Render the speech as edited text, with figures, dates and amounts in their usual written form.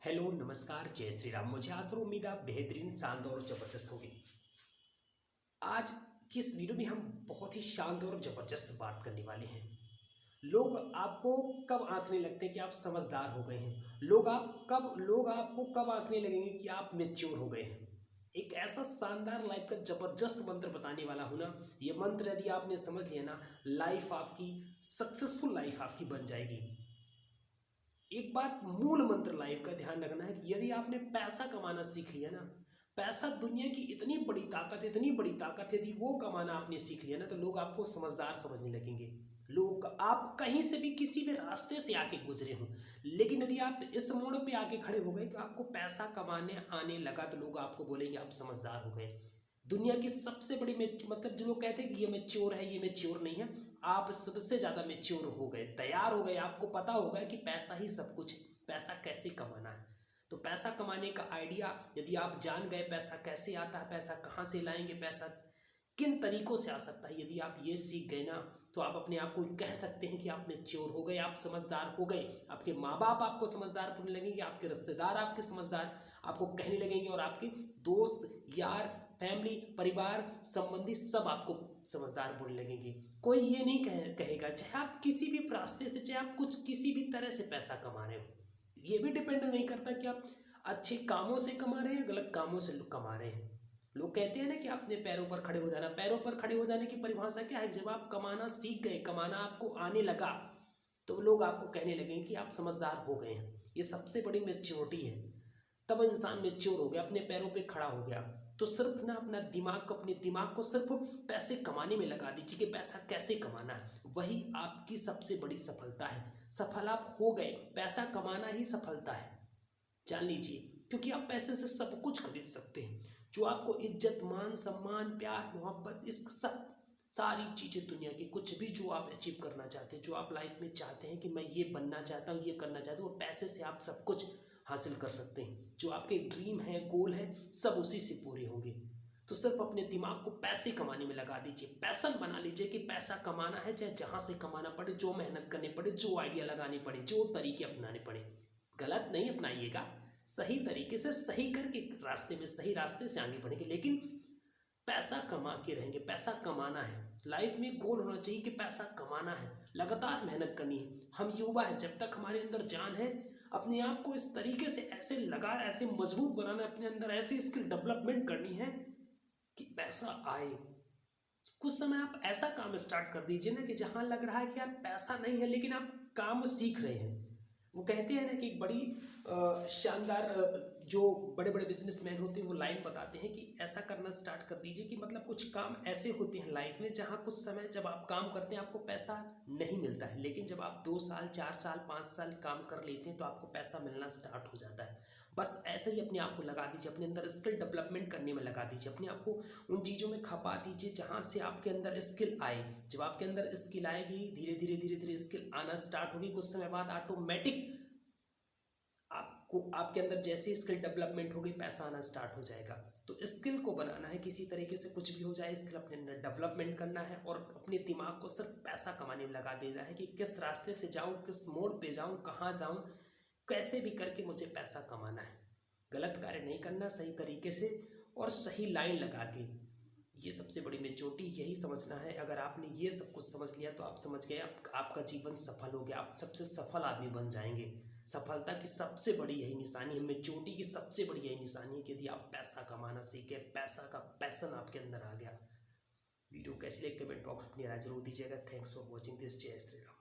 Hello नमस्कार जय श्री राम। मुझे आशा और उम्मीद आप बेहतरीन शानदार और जबरदस्त होंगे। आज की इस वीडियो में हम बहुत ही शानदार और जबरदस्त बात करने वाले हैं। लोग आपको कब आंकने लगते हैं कि आप समझदार हो गए हैं। लोग आपको कब आंकने लगेंगे कि आप मैच्योर हो गए हैं। एक ऐसा शानदार लाइफ का जबरदस्त मंत्र बताने वाला हूं ना। ये मंत्र यदि आपने समझ लिया ना, लाइफ आपकी सक्सेसफुल लाइफ आपकी बन जाएगी। एक बात मूल मंत्र लाइफ का ध्यान रखना है कि यदि आपने पैसा कमाना सीख लिया ना, पैसा दुनिया की इतनी बड़ी ताकत है, इतनी बड़ी ताकत है, यदि वो कमाना आपने सीख लिया ना तो लोग आपको समझदार समझने लगेंगे। लोग आप कहीं से भी किसी भी रास्ते से आके गुजरे हों, लेकिन यदि आप इस मोड़ पे आके खड़े हो गए कि आपको पैसा कमाने आने लगा तो लोग आपको बोलेंगे आप समझदार हो गए। दुनिया की सबसे बड़ी मतलब जो लोग कहते हैं कि ये मैच्योर है, ये मैच्योर नहीं है, आप सबसे ज़्यादा मैच्योर हो गए, तैयार हो गए। आपको पता होगा कि पैसा ही सब कुछ है, पैसा कैसे कमाना है। तो पैसा कमाने का आइडिया यदि आप जान गए, पैसा कैसे आता है, पैसा कहाँ से लाएंगे, पैसा किन तरीकों से आ सकता है, यदि आप ये सीख गए ना तो आप अपने आप को कह सकते हैं कि आप मैच्योर हो गए, आप समझदार हो गए। आपके माँ बाप आपको समझदार बोलने लगेंगे, आपके रिश्तेदार आपके समझदार आपको कहने लगेंगे, और आपके दोस्त यार फैमिली परिवार संबंधी सब आपको समझदार बोलने लगेंगे। कोई ये नहीं कहेगा, चाहे आप किसी भी रास्ते से, चाहे आप कुछ किसी भी तरह से पैसा कमा रहे हो, ये भी डिपेंड नहीं करता कि आप अच्छे कामों से कमा रहे हैं गलत कामों से कमा रहे हैं। लोग कहते हैं ना कि अपने पैरों पर खड़े हो जाना। पैरों पर खड़े हो जाने की परिभाषा क्या है? जब आप कमाना सीख गए, कमाना आपको आने लगा, तो लोग आपको कहने लगेंगे कि आप समझदार हो गए हैं। ये सबसे बड़ी मैच्योरिटी है। तब इंसान मैच्योर हो गया, अपने पैरों पे खड़ा हो गया। तो सिर्फ ना अपने दिमाग को सिर्फ पैसे कमाने में लगा दीजिए कि पैसा कैसे कमाना है, वही आपकी सबसे बड़ी सफलता है। सफल आप हो गए, पैसा कमाना ही सफलता है, जान लीजिए। क्योंकि आप पैसे से सब कुछ खरीद सकते हैं। जो आपको इज्जत मान सम्मान प्यार मोहब्बत, इस सब सारी चीज़ें दुनिया की, कुछ भी जो आप अचीव करना चाहते हैं, जो आप लाइफ में चाहते हैं कि मैं ये बनना चाहता हूँ, ये करना चाहता हूँ, वो पैसे से आप सब कुछ हासिल कर सकते हैं। जो आपके ड्रीम है, गोल है, सब उसी से पूरे होंगे। तो सिर्फ अपने दिमाग को पैसे कमाने में लगा दीजिए, पैशन बना लीजिए कि पैसा कमाना है, चाहे जहाँ से कमाना पड़े, जो मेहनत करनी पड़े, जो आइडिया लगाने पड़े, जो तरीके अपनाने पड़े। गलत नहीं अपनाइएगा, सही तरीके से सही करके रास्ते में, सही रास्ते से आगे बढ़ेंगे। लेकिन पैसा कमा के रहेंगे, पैसा कमाना है। लाइफ में गोल होना चाहिए कि पैसा कमाना है, लगातार मेहनत करनी है। हम युवा हैं, जब तक हमारे अंदर जान है, अपने आप को इस तरीके से ऐसे लगा, ऐसे मजबूत बनाना है, अपने अंदर ऐसी स्किल डेवलपमेंट करनी है कि पैसा आए। कुछ समय आप ऐसा काम स्टार्ट कर दीजिए ना कि जहां लग रहा है कि यार पैसा नहीं है, लेकिन आप काम सीख रहे हैं। वो कहते हैं ना कि एक बड़ी शानदार जो बड़े बड़े बिजनेसमैन होते हैं वो लाइन बताते हैं कि ऐसा करना स्टार्ट कर दीजिए कि मतलब कुछ काम ऐसे होते हैं लाइफ में जहाँ कुछ समय जब आप काम करते हैं आपको पैसा नहीं मिलता है, लेकिन जब आप 2 साल 4 साल 5 साल काम कर लेते हैं तो आपको पैसा मिलना स्टार्ट हो जाता है। बस ऐसे ही अपने आप को लगा दीजिए, अपने अंदर स्किल डेवलपमेंट करने में लगा दीजिए, अपने आप को उन चीज़ों में खपा दीजिए जहाँ से आपके अंदर स्किल आए। जब आपके अंदर स्किल आएगी, धीरे धीरे धीरे धीरे स्किल आना स्टार्ट होगी, कुछ समय बाद ऑटोमेटिक आपको आपके अंदर जैसे स्किल डेवलपमेंट होगी पैसा आना स्टार्ट हो जाएगा। तो स्किल को बनाना है, किसी तरीके से कुछ भी हो जाए, स्किल अपने अंदर डेवलपमेंट करना है और अपने दिमाग को सिर्फ पैसा कमाने में लगा देना है कि किस रास्ते से जाऊं, किस मोड़ पे जाऊं, कहाँ जाऊं, कैसे भी करके मुझे पैसा कमाना है। गलत कार्य नहीं करना, सही तरीके से और सही लाइन लगा के। ये सबसे बड़ी मेच्योरिटी, यही समझना है। अगर आपने ये सब कुछ समझ लिया तो आप समझ गए, आपका जीवन सफल हो गया, आप सबसे सफल आदमी बन जाएंगे। सफलता की सबसे बड़ी यही निशानी है, मेच्योरिटी की सबसे बड़ी यही निशानी है कि यदि आप पैसा कमाना सीखे, पैसा का पैशन आपके अंदर आ गया। वीडियो कैसी लगी कमेंट बॉक्स में अपनी राय जरूर दीजिएगा। Thanks for watching this. जय श्री राम।